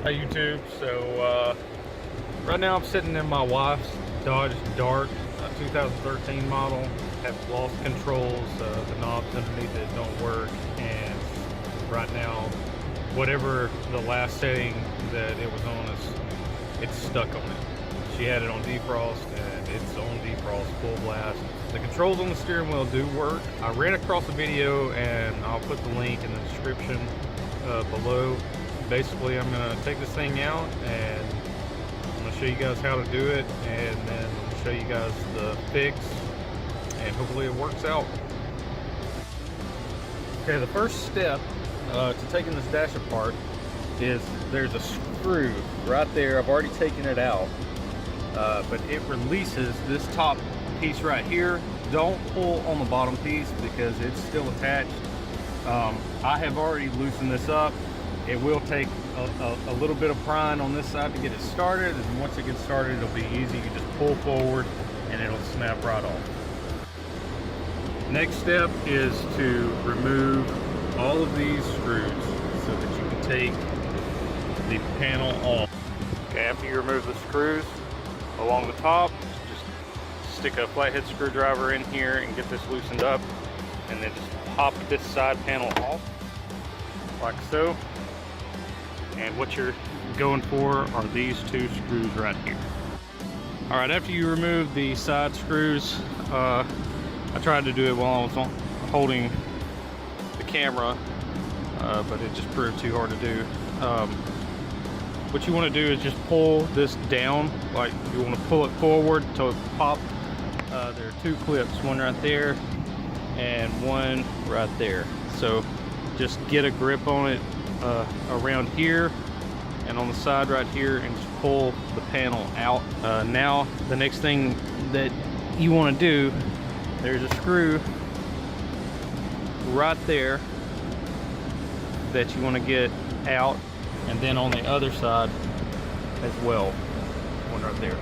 Hey YouTube, so right now I'm sitting in my wife's Dodge Dart 2013 model. Have lost controls, the knobs underneath it don't work, and right now whatever the last setting that it was on it's stuck on it. She had it on defrost and it's on defrost full blast. The controls on the steering wheel do work. I ran across a video and I'll put the link in the description below. Basically, I'm gonna take this thing out and I'm gonna show you guys how to do it, and then I'm gonna show you guys the fix, and hopefully it works out. Okay, the first step to taking this dash apart is there's a screw right there. I've already taken it out, but it releases this top piece right here. Don't pull on the bottom piece because it's still attached. I have already loosened this up. It will take a little bit of prying on this side to get it started, and once it gets started it'll be easy. You just pull forward and it'll snap right off. Next step is to remove all of these screws so that you can take the panel off. Okay, after you remove the screws along the top, just stick a flathead screwdriver in here and get this loosened up, and then just pop this side panel off like so. And what you're going for are these two screws right here. All right, after you remove the side screws, I tried to do it while I was holding the camera, but it just proved too hard to do. What you want to do is just pull this down, like you want to pull it forward till it pops. There are two clips, one right there and one right there. So just get a grip on it around here and on the side right here, and just pull the panel out. Now the next thing that you want to do, there's a screw right there that you want to get out, and then on the other side as well, one right there.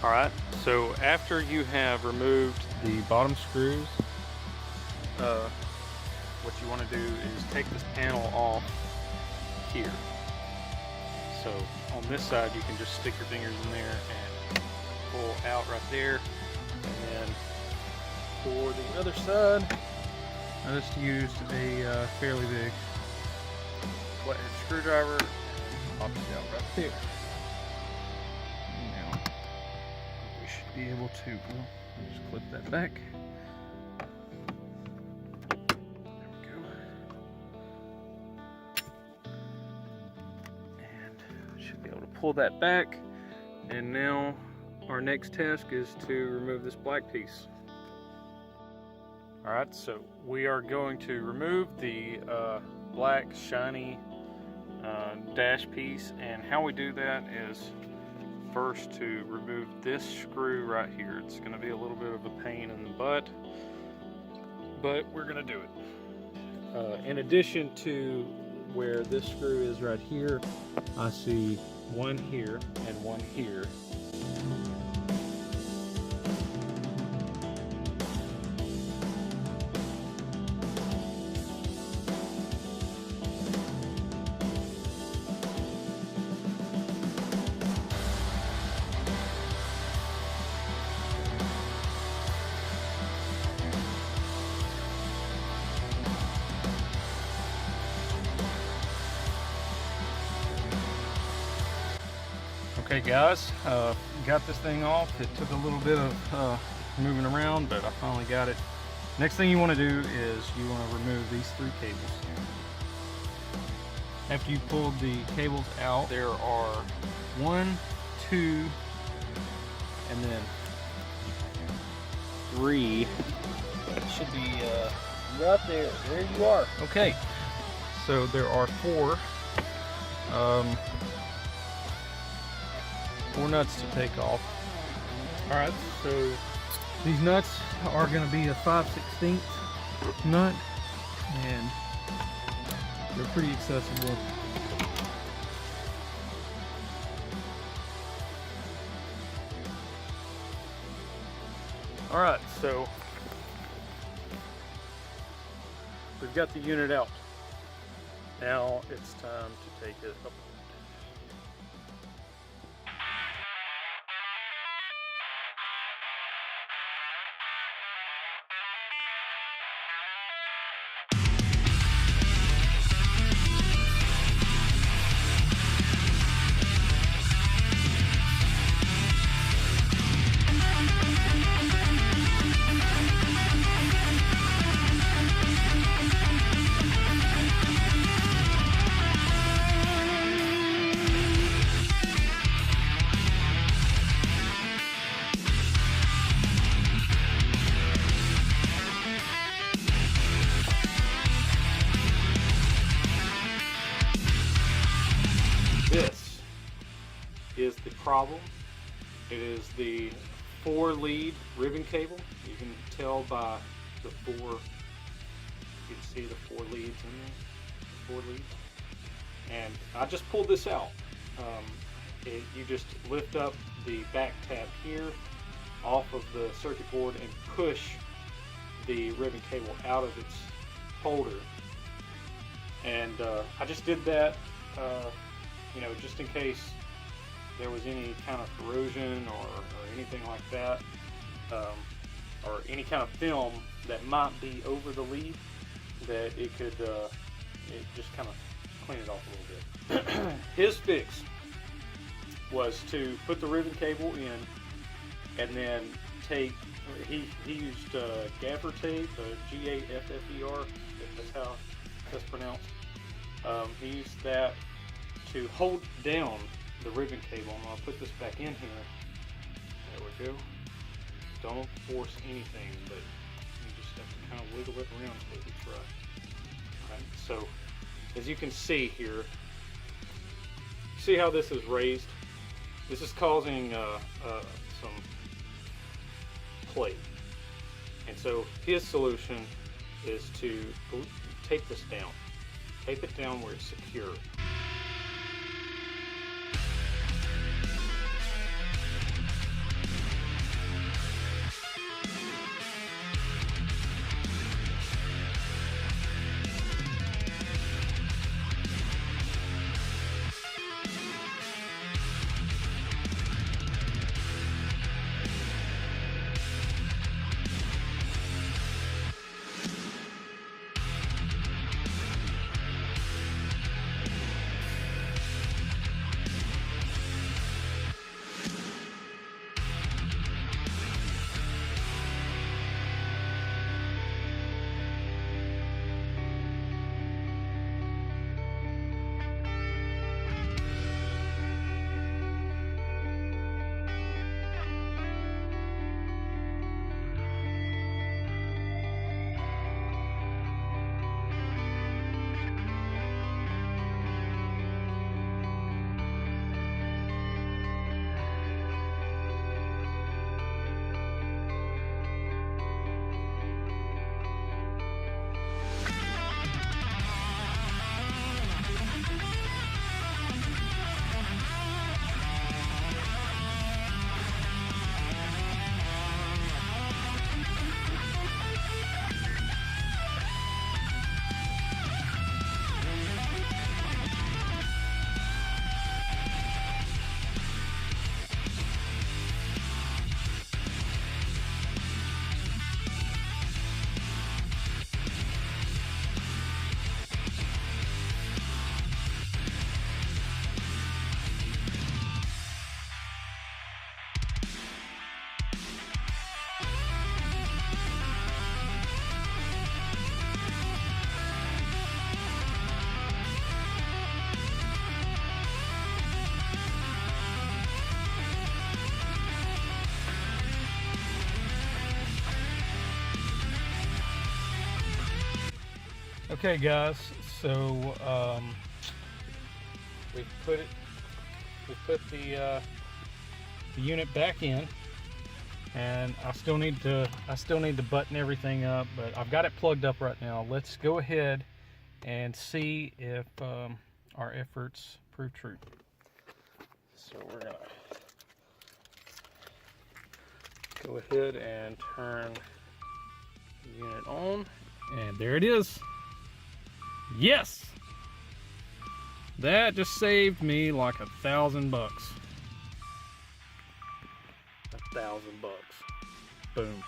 All right, so after you have removed the bottom screws, what you want to do is take this panel off here. So on this side you can just stick your fingers in there and pull out right there, and then for the other side I just used a fairly big flathead screwdriver and pop it out right there. Now we should be able to just clip that back. Pull that back, and now our next task is to remove this black piece. Alright, so we are going to remove the black shiny dash piece, and how we do that is first to remove this screw right here. It's going to be a little bit of a pain in the butt, but we're going to do it. In addition to where this screw is right here, I see one here and one here. Okay guys, got this thing off. It took a little bit of moving around, but I finally got it. Next thing you want to do is you want to remove these three cables. After you pulled the cables out, there are 1, 2, and then 3. It should be right there. There you are. Okay, so there are 4. 4 nuts to take off. Alright, so these nuts are going to be a 5/16 nut, and they're pretty accessible. Alright, so we've got the unit out. Now it's time to take it apart. This is the problem. It is the 4-lead ribbon cable. You can tell by the 4, you can see the 4 leads in there, 4 leads. And I just pulled this out. You just lift up the back tab here off of the circuit board and push the ribbon cable out of its holder. And I just did that you know, just in case there was any kind of corrosion or anything like that, or any kind of film that might be over the lead, that it could it just kind of clean it off a little bit. His fix was to put the ribbon cable in and then take, he used gaffer tape, G-A-F-F-E-R, if that's how that's pronounced. He used that to hold down the ribbon cable. I'm going to put this back in here. There we go. Don't force anything, but you just have to kind of wiggle it around so it's right. Alright, so as you can see here, see how this is raised? This is causing some play. And so his solution is to tape this down. Tape it down where it's secure. Okay guys, so we put the unit back in, and I still need to button everything up, but I've got it plugged up right now. Let's go ahead and see if our efforts prove true. So we're gonna go ahead and turn the unit on, and there it is. Yes! That just saved me like $1,000 bucks. $1,000 bucks. Boom.